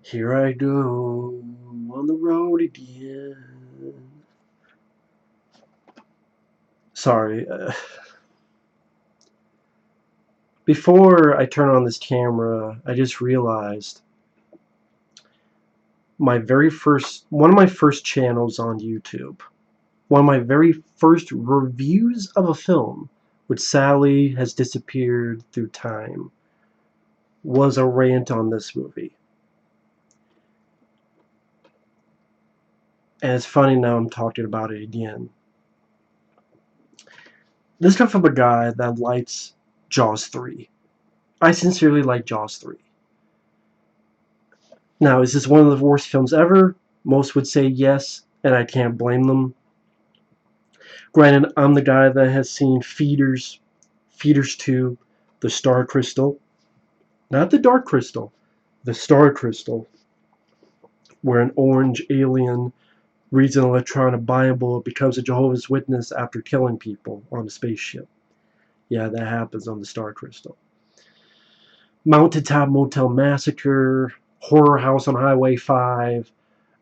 Here I go on the road again. Sorry. Before I turn on this camera, I just realized one of my first channels on YouTube, one of my very first reviews of a film, which sadly has disappeared through time, was a rant on this movie. And it's funny now I'm talking about it again. This comes from a guy that likes Jaws 3. I sincerely like Jaws 3. Now, is this one of the worst films ever? Most would say yes, and I can't blame them. Granted, I'm the guy that has seen Feeders 2, The Star Crystal, not the Dark Crystal, the Star Crystal, where an orange alien reads an electronic Bible and becomes a Jehovah's Witness after killing people on a spaceship. Yeah, that happens on the Star Crystal. Mountaintop Motel Massacre, Horror House on Highway 5.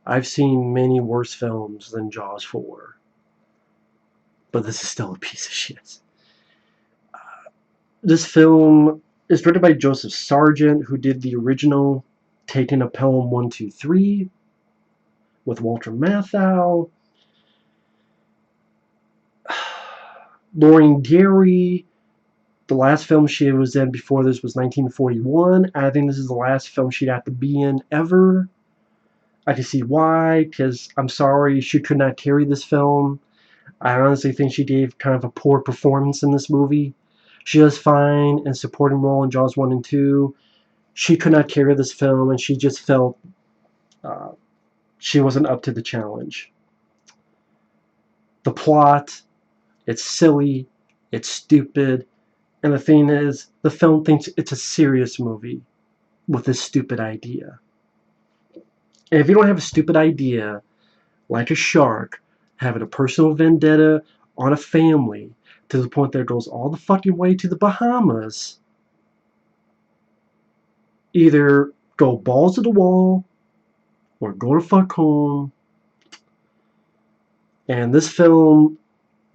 I've seen many worse films than Jaws 4. But this is still a piece of shit. This film is directed by Joseph Sargent, who did the original Taking a Pelham 1, 2, 3 with Walter Matthau. Lorraine Gary, the last film she was in before this was 1941. I think this is the last film she'd have to be in ever. I can see why, because I'm sorry, she could not carry this film. I honestly think she gave kind of a poor performance in this movie. She does fine in supporting role in Jaws 1 and 2. She could not carry this film, and she just felt she wasn't up to the challenge. The plot, it's silly, it's stupid, and the thing is, the film thinks it's a serious movie with a stupid idea. And if you don't have a stupid idea, like a shark, having a personal vendetta on a family to the point that it goes all the fucking way to the Bahamas, either go balls to the wall or go to fuck home. And this film,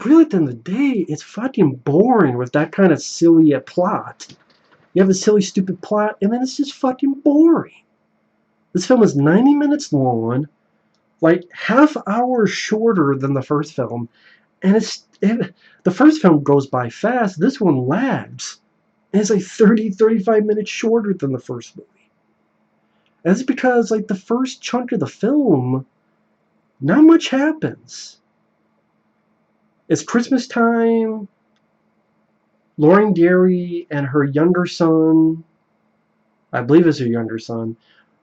really at the end of the day, it's fucking boring with that kind of silly plot. You have a silly, stupid plot, and then it's just fucking boring. This film is 90 minutes long, like half hour shorter than the first film, and the first film goes by fast. This one lags. And it's like 30, 35 minutes shorter than the first movie. And it's because like the first chunk of the film, not much happens. It's Christmas time. Lorraine Gary and her younger son, I believe it's her younger son,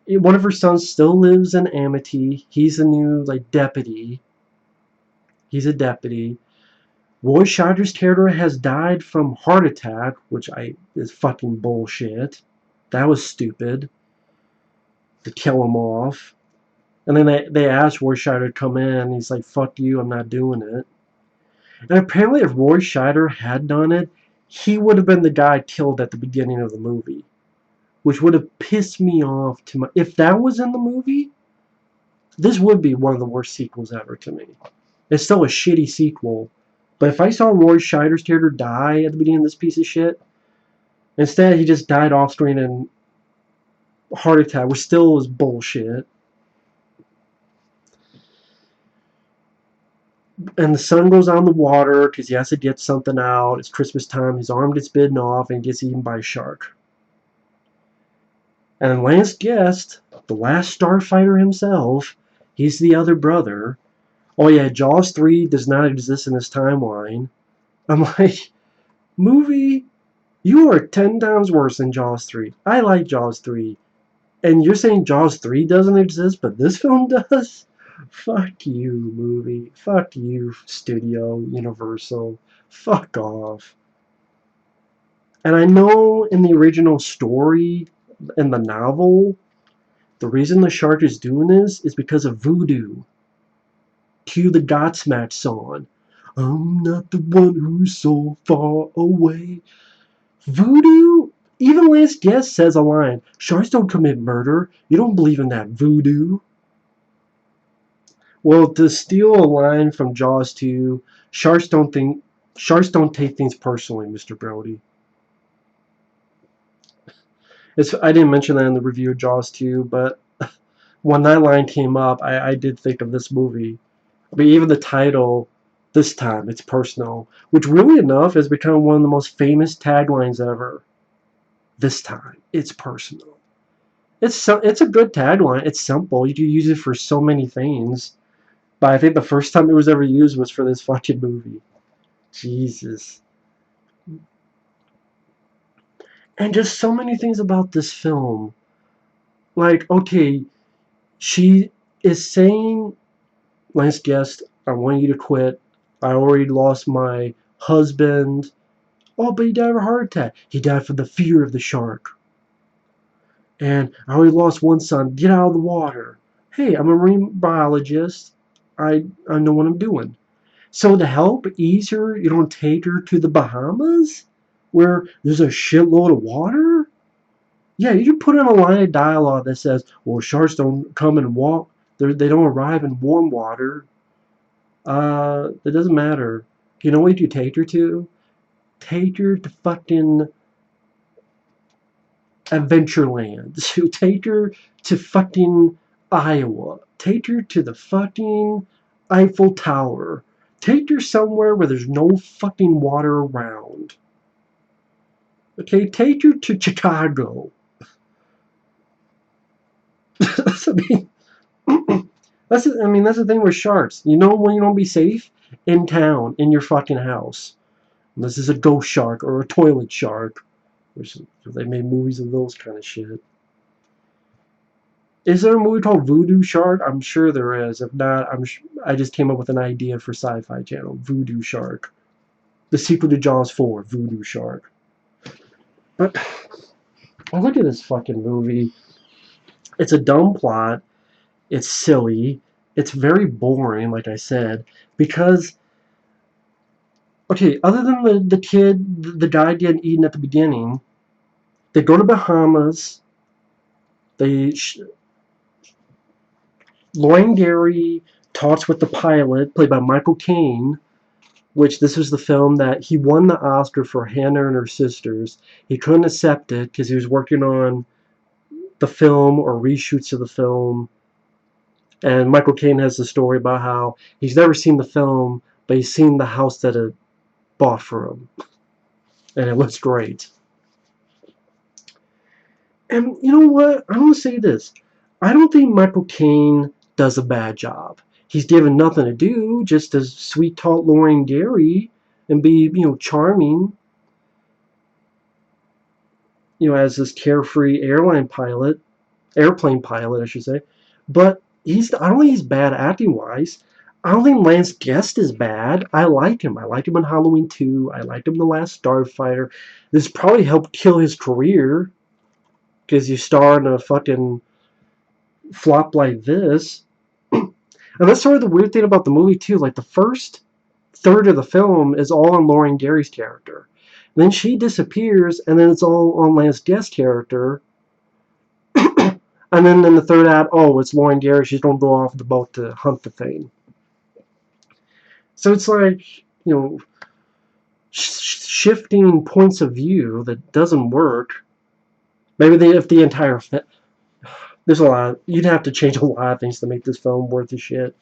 one of her sons still lives in Amity. He's the new like deputy. He's a deputy. Roy Scheider's character has died from heart attack, which is fucking bullshit. That was stupid to kill him off. And then they asked Roy Scheider to come in, and he's like, "Fuck you, I'm not doing it." And apparently, if Roy Scheider had done it, he would have been the guy killed at the beginning of the movie, which would have pissed me off to my. If that was in the movie, this would be one of the worst sequels ever to me. It's still a shitty sequel, but if I saw Roy Scheider's character die at the beginning of this piece of shit, instead he just died off screen and heart attack, which still was bullshit. And the son goes on the water because he has to get something out. It's Christmas time. His arm gets bitten off and gets eaten by a shark. And Lance Guest, the last starfighter himself, he's the other brother. Oh yeah, Jaws 3 does not exist in this timeline. I'm like, movie, you are 10 times worse than Jaws 3. I like Jaws 3. And you're saying Jaws 3 doesn't exist, but this film does? Fuck you, movie. Fuck you, Studio, Universal. Fuck off. And I know in the original story, in the novel, the reason the shark is doing this is because of Voodoo. Cue the Godsmack song. I'm not the one who's so far away. Voodoo Even Lance Guest says a line, "Sharks don't commit murder. You don't believe in that voodoo." Well, to steal a line from Jaws 2, sharks don't take things personally, Mr. Brody. I didn't mention that in the review of Jaws 2, but when that line came up, I did think of this movie. I mean, even the title, "This Time It's Personal," which really enough has become one of the most famous taglines ever. This time it's personal. It's a good tagline. It's simple. You can use it for so many things. But I think the first time it was ever used was for this fucking movie. Jesus. And just so many things about this film. Like, okay, she is saying, "Lance Guest, I want you to quit. I already lost my husband." "Oh, but he died of a heart attack." "He died from the fear of the shark." "And I already lost one son. Get out of the water." "Hey, I'm a marine biologist. I know what I'm doing." So to help ease her, you don't take her to the Bahamas, where there's a shitload of water? Yeah, you can put in a line of dialogue that says, "Well, sharks don't come and walk. They don't arrive in warm water." It doesn't matter. You know what you take her to? Take her to fucking Adventureland. Take her to fucking Iowa. Take her to the fucking Eiffel Tower. Take her somewhere where there's no fucking water around. Okay, take her to Chicago. I mean, that's the thing with sharks. You know when you don't be safe? In town, in your fucking house. This is a ghost shark or a toilet shark. Which they made movies of those kind of shit. Is there a movie called Voodoo Shark? I'm sure there is. If not, I just came up with an idea for Sci-Fi Channel. Voodoo Shark. The sequel to Jaws 4, Voodoo Shark. But look at this fucking movie. It's a dumb plot. It's silly. It's very boring, like I said, because okay, other than the guy getting eaten at the beginning, they go to Bahamas. They Lorraine Gary talks with the pilot, played by Michael Caine, which this was the film that he won the Oscar for Hannah and Her Sisters. He couldn't accept it because he was working on the film or reshoots of the film. And Michael Caine has the story about how he's never seen the film, but he's seen the house that it bought for him. And it looks great. And you know what? I want to say this. I don't think Michael Caine does a bad job. He's given nothing to do, just to sweet talk Lorraine Gary and be, charming, as this carefree airplane pilot, I should say. But I don't think he's bad acting wise. I don't think Lance Guest is bad. I like him. I liked him in Halloween 2. I liked him in The Last Starfighter. This probably helped kill his career because you star in a fucking flop like this. And that's sort of the weird thing about the movie too. Like the first third of the film is all on Lorraine Gary's character. And then she disappears, and then it's all on Lance Guest's character. And then in the third act, oh, it's Lorraine Gary. She's gonna go off the boat to hunt the thing. So it's like, shifting points of view that doesn't work. Maybe if the entire there's a lot. You'd have to change a lot of things to make this film worth the shit.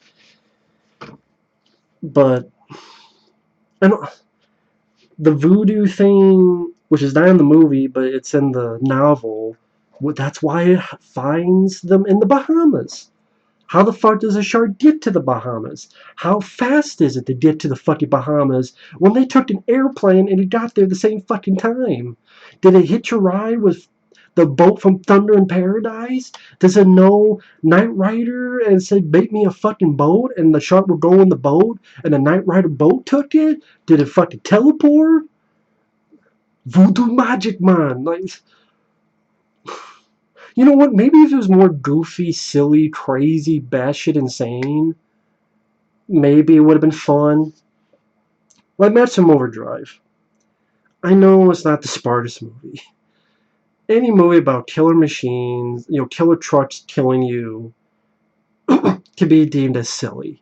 But and the voodoo thing, which is not in the movie, but it's in the novel, that's why it finds them in the Bahamas. How the fuck does a shark get to the Bahamas? How fast is it to get to the fucking Bahamas when they took an airplane and it got there the same fucking time? Did it hitch a ride with the boat from Thunder in Paradise? Does it know Knight Rider and say, "Make me a fucking boat," and the shark will go in the boat and the Knight Rider boat took it? Did it fucking teleport? Voodoo magic, man. Like, you know what? Maybe if it was more goofy, silly, crazy, batshit insane, maybe it would have been fun. Like Maximum Overdrive. I know it's not the smartest movie. any movie about killer machines, killer trucks killing you, can be deemed as silly.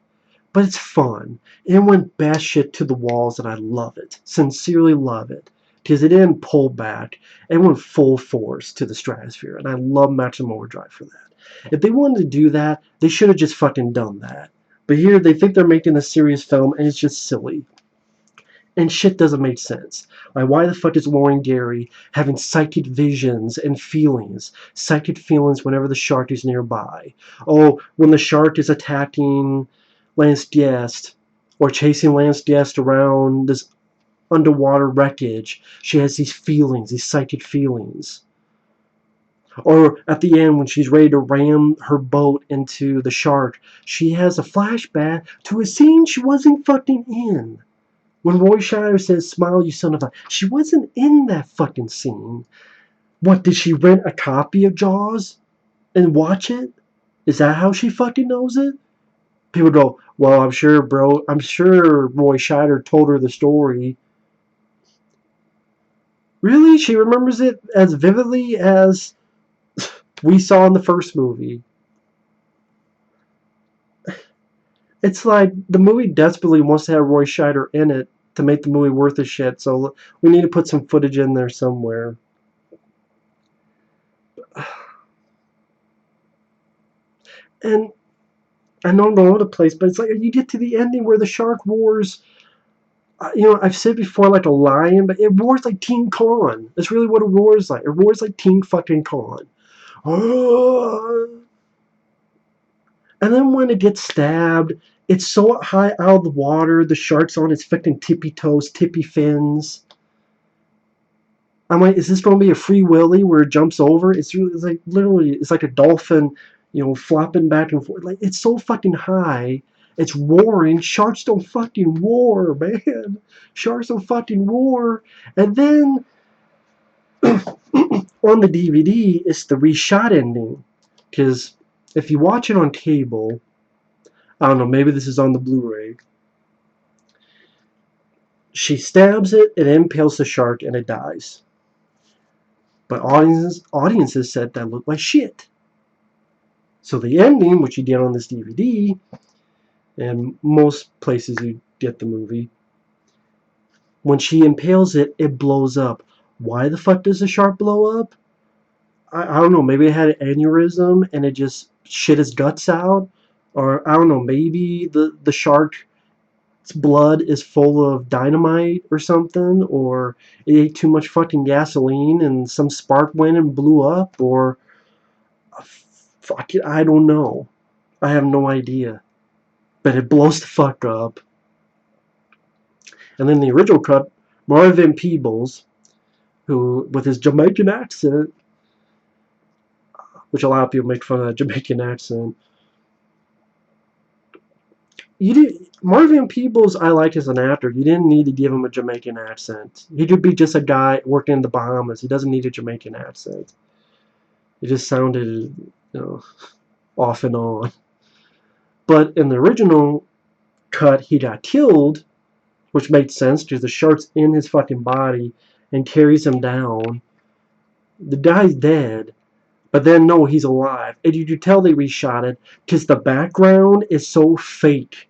But it's fun. It went batshit to the walls, and I love it. Sincerely love it. Because it didn't pull back. It went full force to the stratosphere. And I love Maximum Overdrive for that. If they wanted to do that, they should have just fucking done that. But here, they think they're making a serious film, and it's just silly. And shit doesn't make sense. Like, why the fuck is Lorraine Gary having psychic visions and feelings? Psychic feelings whenever the shark is nearby. Oh, when the shark is attacking Lance Guest, or chasing Lance Guest around this underwater wreckage, she has these feelings, these psychic feelings. Or at the end, when she's ready to ram her boat into the shark, she has a flashback to a scene she wasn't fucking in. When Roy Scheider says, "Smile, you son of a..." She wasn't in that fucking scene. What, did she rent a copy of Jaws and watch it? Is that how she fucking knows it? People go, "Well, I'm sure Roy Scheider told her the story." Really? She remembers it as vividly as we saw in the first movie. It's like the movie desperately wants to have Roy Scheider in it to make the movie worth a shit, so we need to put some footage in there somewhere. And I know I'm all over the place, but it's like you get to the ending where the shark roars. I've said before like a lion, but it roars like King Kong. That's really what it roars like. It roars like King fucking Kong. And then when it gets stabbed, it's so high out of the water, the shark's on its fucking tippy toes, tippy fins. I'm like, is this going to be a Free Willy where it jumps over? It's like literally, it's like a dolphin, flopping back and forth. Like, it's so fucking high. It's roaring. Sharks don't fucking roar, man. Sharks don't fucking roar. And then on the DVD, it's the reshot ending. Because if you watch it on cable, I don't know, maybe this is on the Blu-ray. She stabs it, it impales the shark, and it dies. But audiences said that looked like shit. So the ending, which you get on this DVD, and most places you get the movie, when she impales it, it blows up. Why the fuck does the shark blow up? I don't know, maybe it had an aneurysm and it just shit its guts out. Or, I don't know, maybe the shark's blood is full of dynamite or something. Or it ate too much fucking gasoline and some spark went and blew up. Or, fuck it, I don't know. I have no idea. But it blows the fuck up. And then the original cut, Marvin Peebles, who, with his Jamaican accent, which a lot of people make fun of that Jamaican accent. Marvin Peebles, I like as an actor. You didn't need to give him a Jamaican accent. He could be just a guy working in the Bahamas. He doesn't need a Jamaican accent. It just sounded, off and on. But in the original cut, he got killed, which made sense because the shark's in his fucking body and carries him down. The guy's dead. But then, no, he's alive. And you can tell they reshot it because the background is so fake.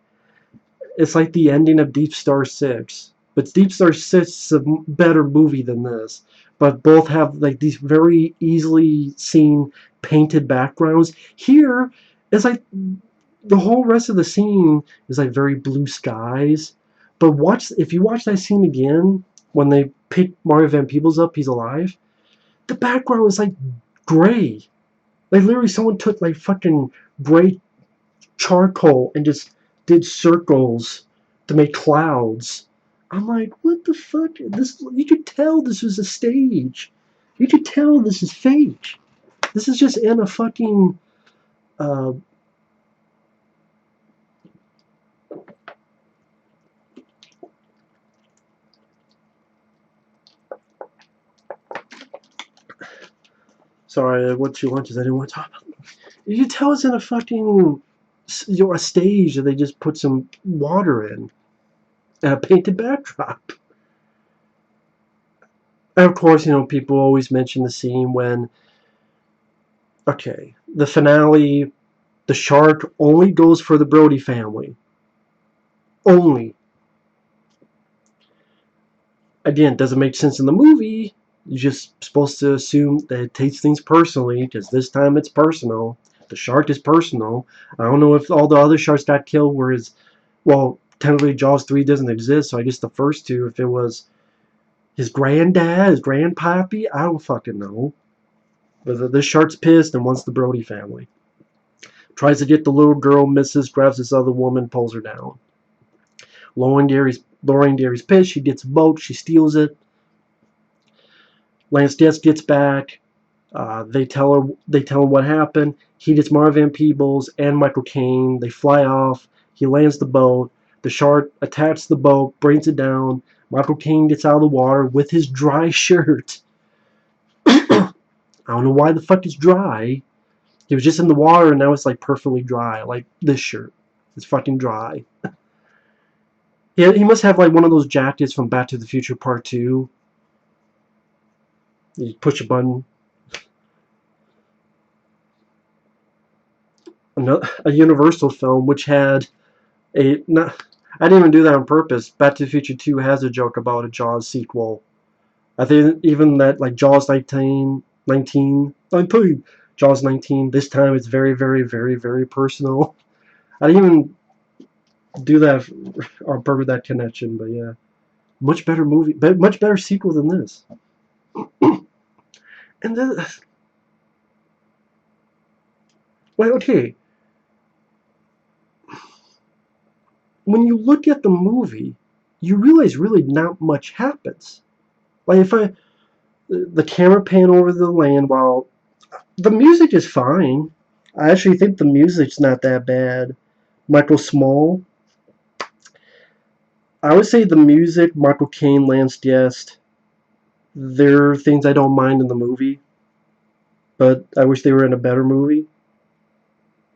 It's like the ending of Deep Star 6. But Deep Star 6 is a better movie than this. But both have like these very easily seen painted backgrounds. Here, it's like the whole rest of the scene is like very blue skies. But if you watch that scene again, when they pick Mario Van Peebles up, he's alive. The background is like gray. Like literally someone took like fucking gray charcoal and just did circles to make clouds. I'm like, what the fuck? You could tell this was a stage. You could tell this is fake. This is just in a fucking sorry, what's your lunches? I didn't want to talk about. You can tell it's in a fucking a stage that they just put some water in and a painted backdrop. And of course, people always mention the scene when, okay, the finale, the shark only goes for the Brody family. Only. Again, doesn't make sense in the movie. You're just supposed to assume that it takes things personally, because this time it's personal. The shark is personal. I don't know if all the other sharks got killed, whereas, well, technically Jaws 3 doesn't exist, so I guess the first two, if it was his granddad, his grandpappy, I don't fucking know. But the shark's pissed and wants the Brody family. Tries to get the little girl, misses, grabs this other woman, pulls her down. Lorraine Gary's pissed. She gets a boat. She steals it. Lance Diaz gets back. They tell him what happened. He gets Marvin Peebles and Michael Caine. They fly off. He lands the boat. The shark attacks the boat, brings it down. Michael Caine gets out of the water with his dry shirt. I don't know why the fuck it's dry. He was just in the water and now it's like perfectly dry. Like this shirt. It's fucking dry. He must have like one of those jackets from Back to the Future Part 2. You push a button. A Universal film which had I didn't even do that on purpose. Back to the Future 2 has a joke about a Jaws sequel. I think even that, like Jaws 19, Jaws 19, this time it's very, very, very, very personal. I didn't even do that on purpose, that connection, but yeah. Much better movie, but much better sequel than this. And then, well, okay. When you look at the movie, you realize really not much happens. Like the camera pan over the land, while the music is fine. I actually think the music's not that bad. Michael Small. I would say the music, Michael Caine, Lance Diaz, they're things I don't mind in the movie, but I wish they were in a better movie.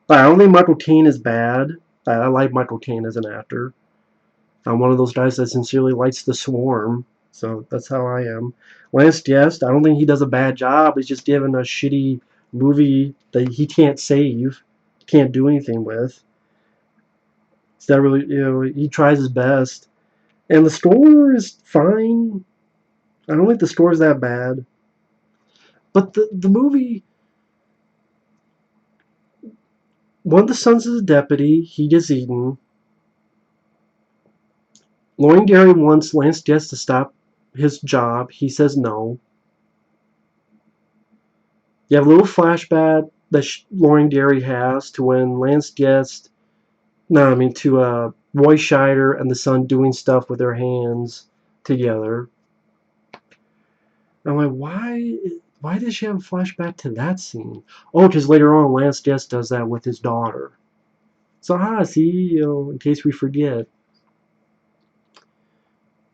I don't think Michael Caine is bad. I like Michael Caine as an actor. I'm one of those guys that sincerely likes The Swarm, so that's how I am. Lance Diaz, I don't think he does a bad job. He's just given a shitty movie that he can't save, can't do anything with. It's not really, he tries his best. And the score is fine. I don't think the score is that bad. But the movie, one of the sons is a deputy. He gets eaten. Lorraine Gary wants Lance Diaz to stop his job. He says no. You have a little flashback that Lorraine Gary has to when Lance Diaz, to Roy Scheider and the son doing stuff with their hands together. I'm like, why does she have a flashback to that scene? Oh, because later on Lance Diaz does that with his daughter. So, see, in case we forget.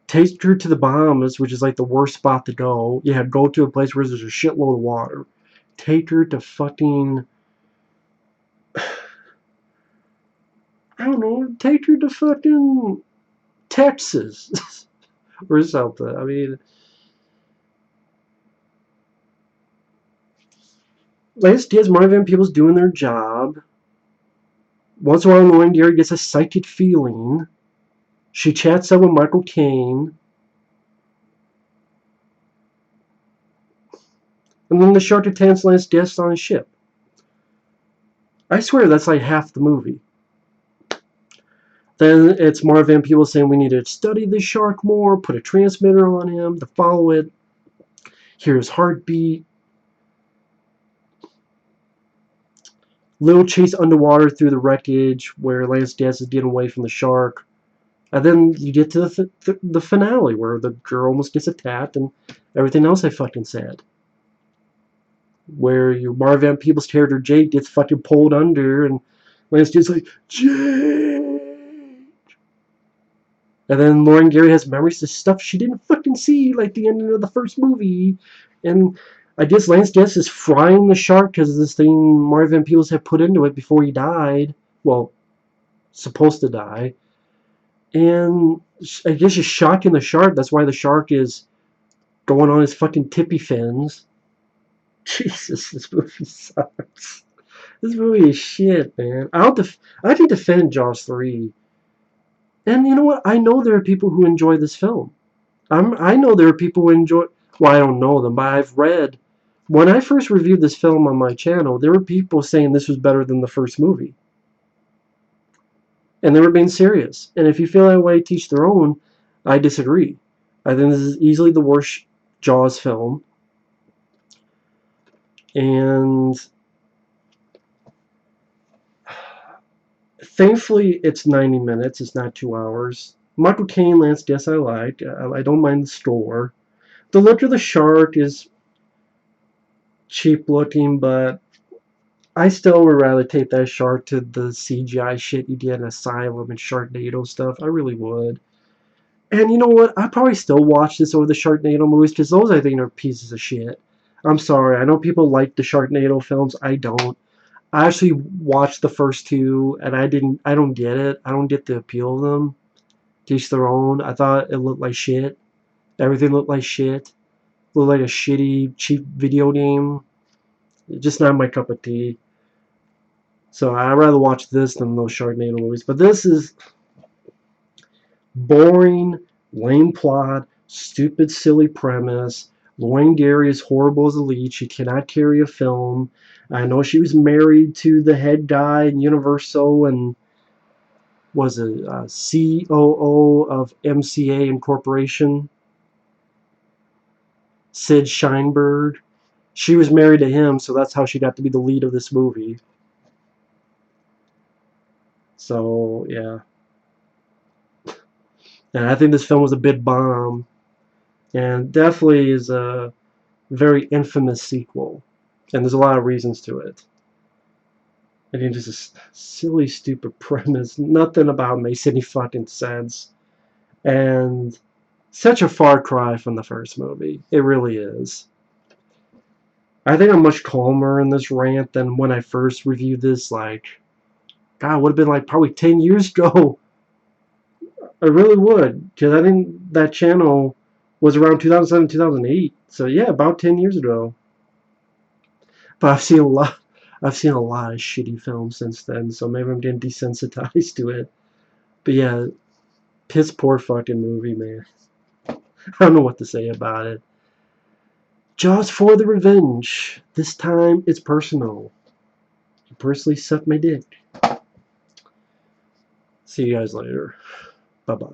Take her to the Bahamas, which is like the worst spot to go. Yeah, go to a place where there's a shitload of water. Take her to fucking, I don't know, take her to fucking Texas or something. I mean, Lance Diaz, Marvin Peebles doing their job. Once in a while, Lorraine Gary gets a psychic feeling. She chats up with Michael Caine. And then the shark attacks Lance Diaz on his ship. I swear that's like half the movie. Then it's Marvin Peebles saying we need to study the shark more, put a transmitter on him to follow it, hear his heartbeat. Little chase underwater through the wreckage where Lance Diaz is getting away from the shark. And then you get to the finale where the girl almost gets attacked and everything else I fucking said. Where your Marvin Peebles' character Jake gets fucking pulled under and Lance Diaz like, Jake! And then Lorraine Gary has memories of stuff she didn't fucking see, like the ending of the first movie. And I guess Lance Diaz is frying the shark because of this thing Marvin Peebles had put into it before he died. Well, supposed to die. And I guess she's shocking the shark. That's why the shark is going on his fucking tippy fins. Jesus, this movie sucks. This movie is shit, man. I can defend Jaws 3. And you know what? I know there are people who enjoy this film. I know there are people who enjoy... Well, I don't know them, but I've read... When I first reviewed this film on my channel, there were people saying this was better than the first movie. And they were being serious. And if you feel that way, teach their own. I disagree. I think this is easily the worst Jaws film. And thankfully, it's 90 minutes. It's not 2 hours. Michael Caine, Lance Guess I like. I don't mind the score. The look of the shark is cheap looking, but I still would rather take that shark to the CGI shit you get in Asylum and Sharknado stuff. I really would. And you know what? I'd probably still watch this over the Sharknado movies because those I think are pieces of shit. I'm sorry. I know people like the Sharknado films. I don't. I actually watched the first two, and I don't get it. I don't get the appeal of them. To each their own. I thought it looked like shit. Everything looked like shit. Looked like a shitty, cheap video game. Just not my cup of tea. So I'd rather watch this than those Sharknado movies. But this is boring, lame plot, stupid, silly premise. Lorraine Gary is horrible as a lead. She cannot carry a film. I know she was married to the head guy in Universal and was a COO of MCA Incorporation. Sid Sheinberg. She was married to him, so that's how she got to be the lead of this movie. So, yeah. And I think this film was a big bomb. And definitely is a very infamous sequel. And there's a lot of reasons to it. And it's just a silly, stupid premise. Nothing about makes any fucking sense. And such a far cry from the first movie. It really is. I think I'm much calmer in this rant than when I first reviewed this. Like, God, it would have been like probably 10 years ago. I really would. Because I think that channel was around 2007, 2008. So yeah, about 10 years ago. But I've seen a lot of shitty films since then, so maybe I'm getting desensitized to it. But yeah, piss poor fucking movie, man. I don't know what to say about it. Jaws for the revenge. This time it's personal. You personally suck my dick. See you guys later. Bye-bye.